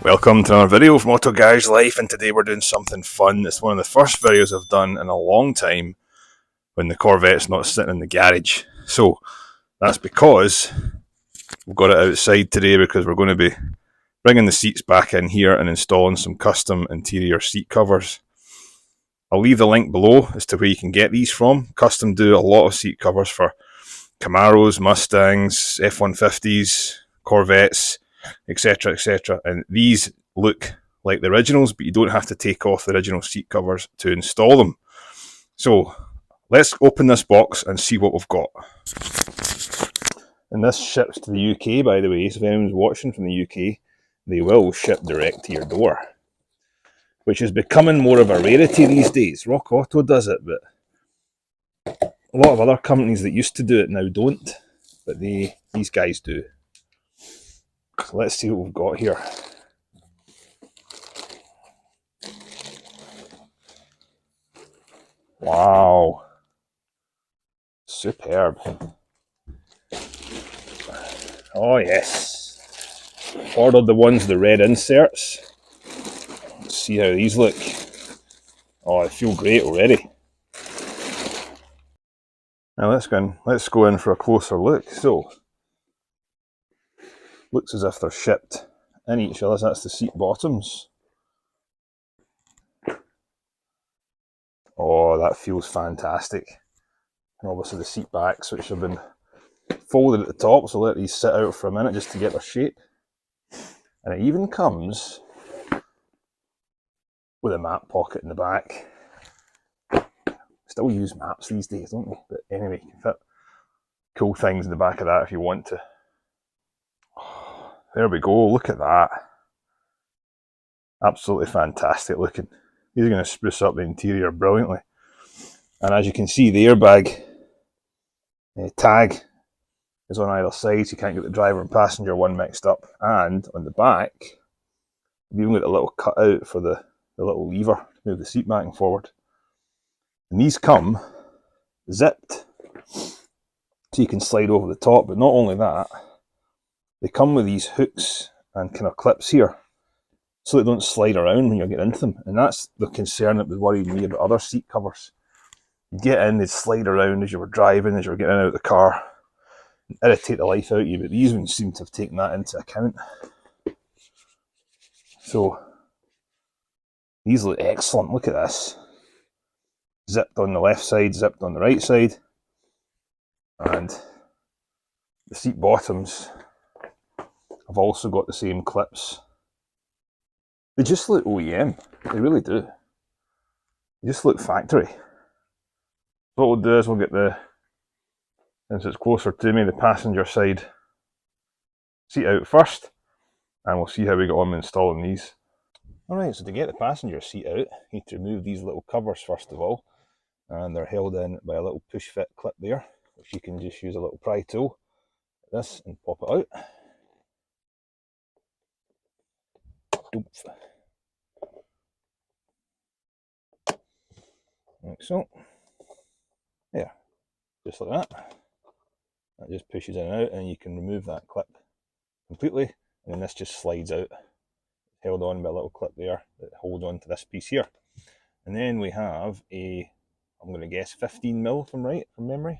Welcome to another video from Auto Garage Life, and today we're doing something fun. It's one of the first videos I've done in a long time when the Corvette's not sitting in the garage. So that's because we've got it outside today because we're going to be bringing the seats back in here and installing some custom interior seat covers. I'll leave the link below as to where you can get these from. Kustom do a lot of seat covers for Camaros, Mustangs, F-150s, Corvettes, etc, etc, and these look like the originals, but you don't have to take off the original seat covers to install them. So let's open this box and see what we've got. And this ships to the UK, by the way, so if anyone's watching from the UK, they will ship direct to your door, which is becoming more of a rarity these days. Rock Auto does it, but a lot of other companies that used to do it now don't, but these guys do. So let's see what we've got here. Wow, superb. Oh yes, ordered the ones with the red inserts. Let's see how these look. Oh, they feel great already. Now let's go in for a closer look. So, looks as if they're shipped in each other. That's the seat bottoms. Oh, that feels fantastic. And obviously the seat backs, which have been folded at the top, so let these sit out for a minute just to get their shape. And it even comes with a map pocket in the back. Still use maps these days, don't they? But anyway, you can fit cool things in the back of that if you want to. Oh, there we go, look at that. Absolutely fantastic looking. These are going to spruce up the interior brilliantly. And as you can see, the airbag tag is on either side, so you can't get the driver and passenger one mixed up. And on the back, you've even got a little cutout for the little lever to move the seat back and forward. And these come zipped, so you can slide over the top. But not only that, they come with these hooks and kind of clips here, so they don't slide around when you get into them. And that's the concern that was worrying me about other seat covers. You get in, they'd slide around as you were driving, as you were getting out of the car, and irritate the life out of you. But these ones seem to have taken that into account. So these look excellent. Look at this. Zipped on the left side, zipped on the right side. And the seat bottoms have also got the same clips. They just look OEM. They really do. They just look factory. What we'll do is we'll get since it's closer to me, the passenger side seat out first, and we'll see how we get on installing these. Alright, so to get the passenger seat out, you need to remove these little covers first of all, and they're held in by a little push fit clip there, which you can just use a little pry tool like this and pop it out. Oops. Like so. There, just like that. That just pushes in and out, and you can remove that clip completely, and then this just slides out. Held on by a little clip there that holds on to this piece here. And then we have a, I'm going to guess 15mm, if I'm right, from memory.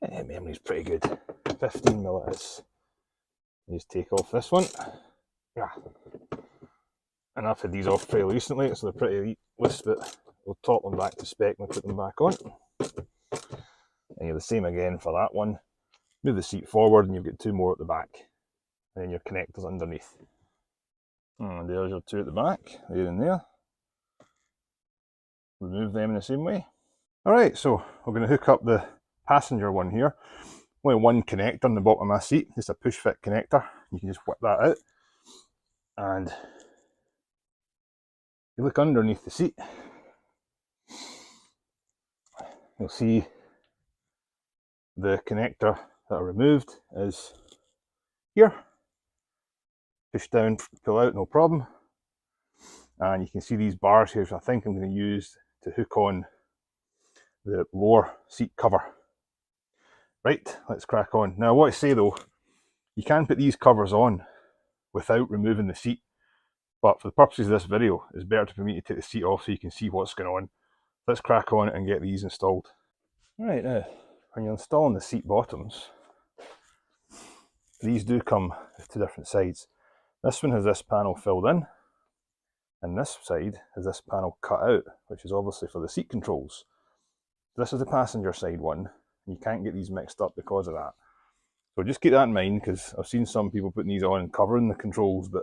Yeah, memory's pretty good. 15mm it is. You just take off this one. Yeah. And I've had these off pretty recently, so they're pretty loose, but we'll top them back to spec and put them back on. And you're the same again for that one. Move the seat forward and you've got two more at the back. And then your connectors underneath. And there's your two at the back, there and there. Remove them in the same way. Alright, so we're going to hook up the passenger one here. Only one connector on the bottom of my seat, just a push fit connector. You can just whip that out. And you look underneath the seat, you'll see the connector that I removed is here. Push down, pull out, no problem. And you can see these bars here, which I think I'm going to use to hook on the lower seat cover. Right, let's crack on. Now, what I say though, you can put these covers on without removing the seat. But for the purposes of this video, it's better for me to take the seat off so you can see what's going on. Let's crack on and get these installed. Right, now, when you're installing the seat bottoms, these do come with two different sides. This one has this panel filled in, and this side has this panel cut out, which is obviously for the seat controls. This is the passenger side one, and you can't get these mixed up because of that. So just keep that in mind, because I've seen some people putting these on and covering the controls, but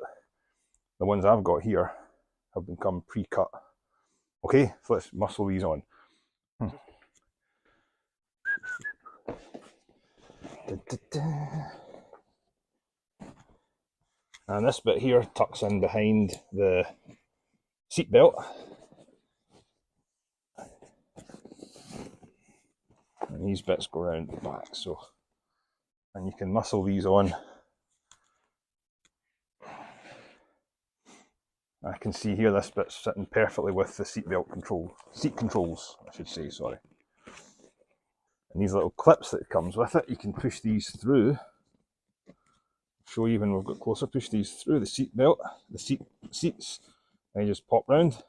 the ones I've got here have become pre-cut. Okay, so let's muscle these on. And this bit here tucks in behind the seat belt. And these bits go around the back, so, and you can muscle these on. I can see here this bit's sitting perfectly with the seat controls, I should say, sorry. And these little clips that comes with it, you can push these through. Show you when we've got closer, push these through the seat belt, the seats, and you just pop round.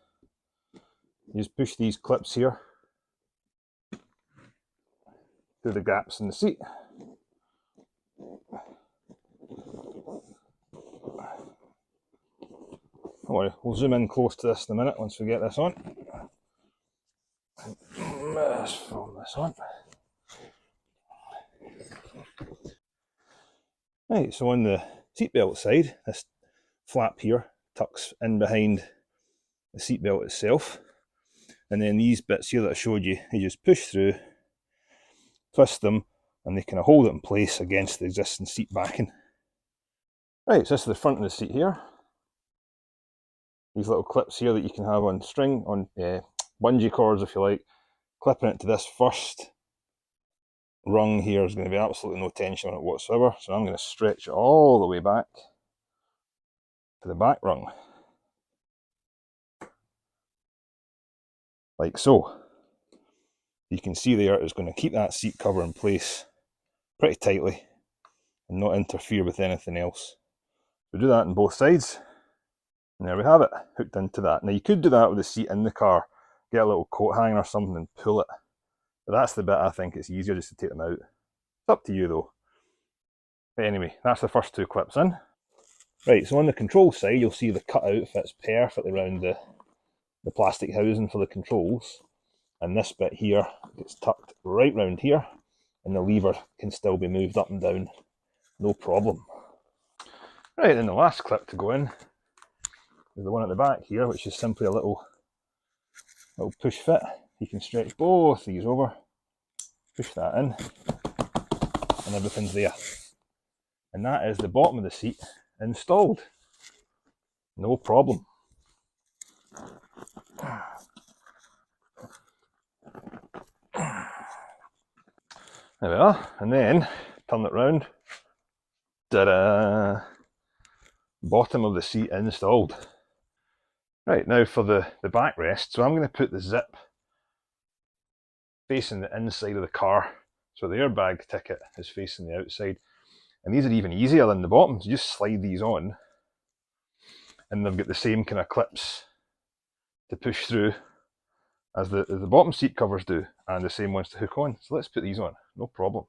You just push these clips here through the gaps in the seat. Don't worry, we'll zoom in close to this in a minute once we get this on. Let's film this on. Right, so on the seatbelt side, this flap here tucks in behind the seatbelt itself, and then these bits here that I showed you, you just push through, twist them, and they kind of hold it in place against the existing seat backing. Right, so this is the front of the seat here. These little clips here that you can have on string, on bungee cords if you like, clipping it to this first rung here is going to be absolutely no tension on it whatsoever, so I'm going to stretch it all the way back to the back rung, like so. You can see there it's going to keep that seat cover in place pretty tightly and not interfere with anything else. We do that on both sides, and there we have it, hooked into that. Now you could do that with the seat in the car, get a little coat hanger or something and pull it, but that's the bit I think it's easier just to take them out. It's up to you though. But anyway, that's the first two clips in. Right, so on the control side, you'll see the cutout fits perfectly around the plastic housing for the controls. And this bit here gets tucked right round here, and the lever can still be moved up and down, no problem. Right, then the last clip to go in is the one at the back here, which is simply a little push fit. You can stretch both these over, push that in, and everything's there. And that is the bottom of the seat installed. No problem. There we are, and then turn it round. Ta-da! Bottom of the seat installed. Right, now for the backrest, so I'm going to put the zip facing the inside of the car, so the airbag ticket is facing the outside. And these are even easier than the bottoms. You just slide these on, and they've got the same kind of clips to push through as the bottom seat covers do, and the same ones to hook on. So let's put these on, no problem.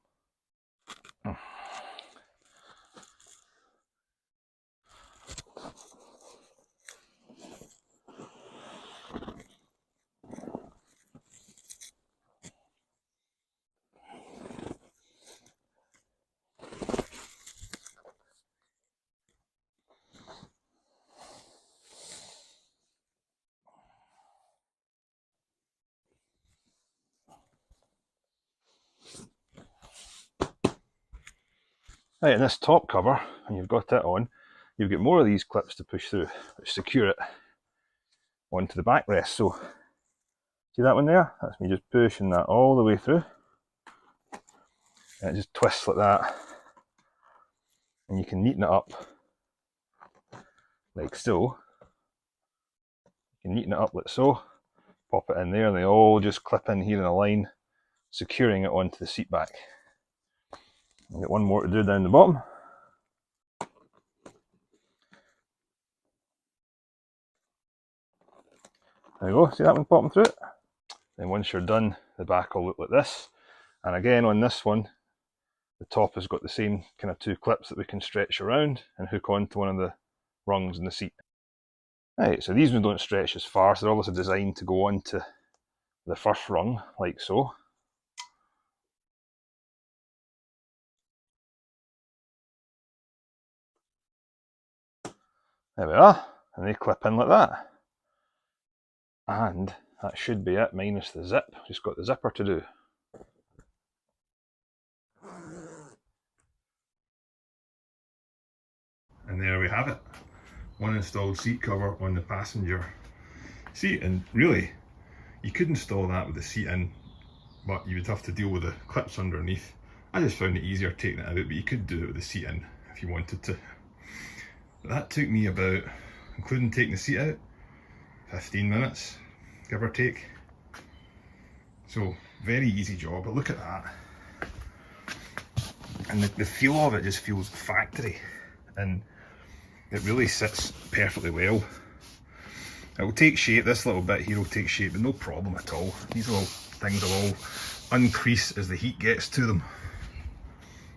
Right, and this top cover, when you've got it on, you've got more of these clips to push through, which secure it onto the backrest. So, see that one there? That's me just pushing that all the way through. And it just twists like that. And you can neaten it up like so. You can neaten it up like so, pop it in there, and they all just clip in here in a line, securing it onto the seat back. I've got one more to do down the bottom. There you go, see that one popping through it? Then once you're done, the back will look like this. And again on this one, the top has got the same kind of two clips that we can stretch around and hook onto one of the rungs in the seat. Right, so these ones don't stretch as far, so they're obviously designed to go onto the first rung, like so. There we are, and they clip in like that. And that should be it, minus the zip. Just got the zipper to do. And there we have it. One installed seat cover on the passenger seat, and really, you could install that with the seat in, but you would have to deal with the clips underneath. I just found it easier taking it out, but you could do it with the seat in if you wanted to. But that took me about, including taking the seat out, 15 minutes, give or take. So, very easy job, but look at that. And the feel of it just feels factory, and it really sits perfectly well. It will take shape, this little bit here will take shape, but no problem at all. These little things will all uncrease as the heat gets to them.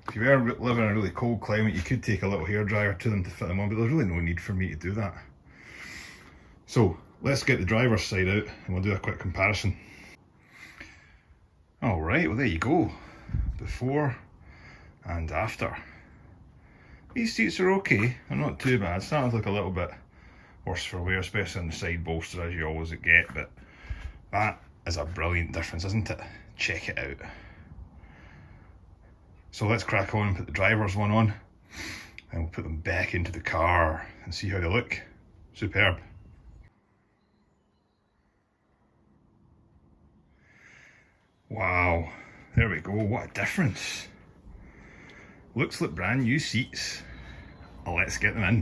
If you were living in a really cold climate, you could take a little hairdryer to them to fit them on, but there's really no need for me to do that. So let's get the driver's side out and we'll do a quick comparison. Alright, well there you go. Before and after. These seats are okay, they're not too bad. Starting to look a little bit worse for wear, especially on the side bolster as you always get, but that is a brilliant difference, isn't it? Check it out. So let's crack on and put the driver's one on, and we'll put them back into the car and see how they look. Superb. Wow, there we go, what a difference. Looks like brand new seats. Let's get them in.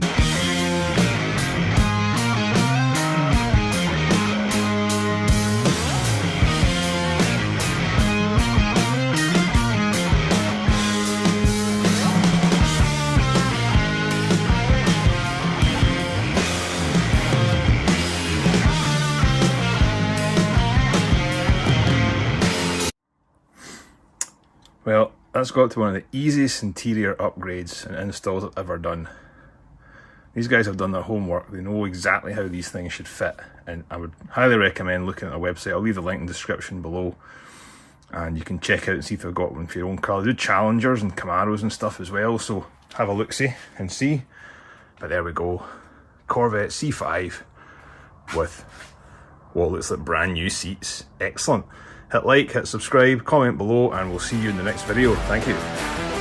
Well, that's got to one of the easiest interior upgrades and installs I've ever done. These guys have done their homework, they know exactly how these things should fit, and I would highly recommend looking at their website. I'll leave the link in the description below, and you can check out and see if they've got one for your own car. They do Challengers and Camaros and stuff as well, so have a look-see and see. But there we go, Corvette C5 with what looks like brand new seats. Excellent. Hit like, hit subscribe, comment below, and we'll see you in the next video. Thank you.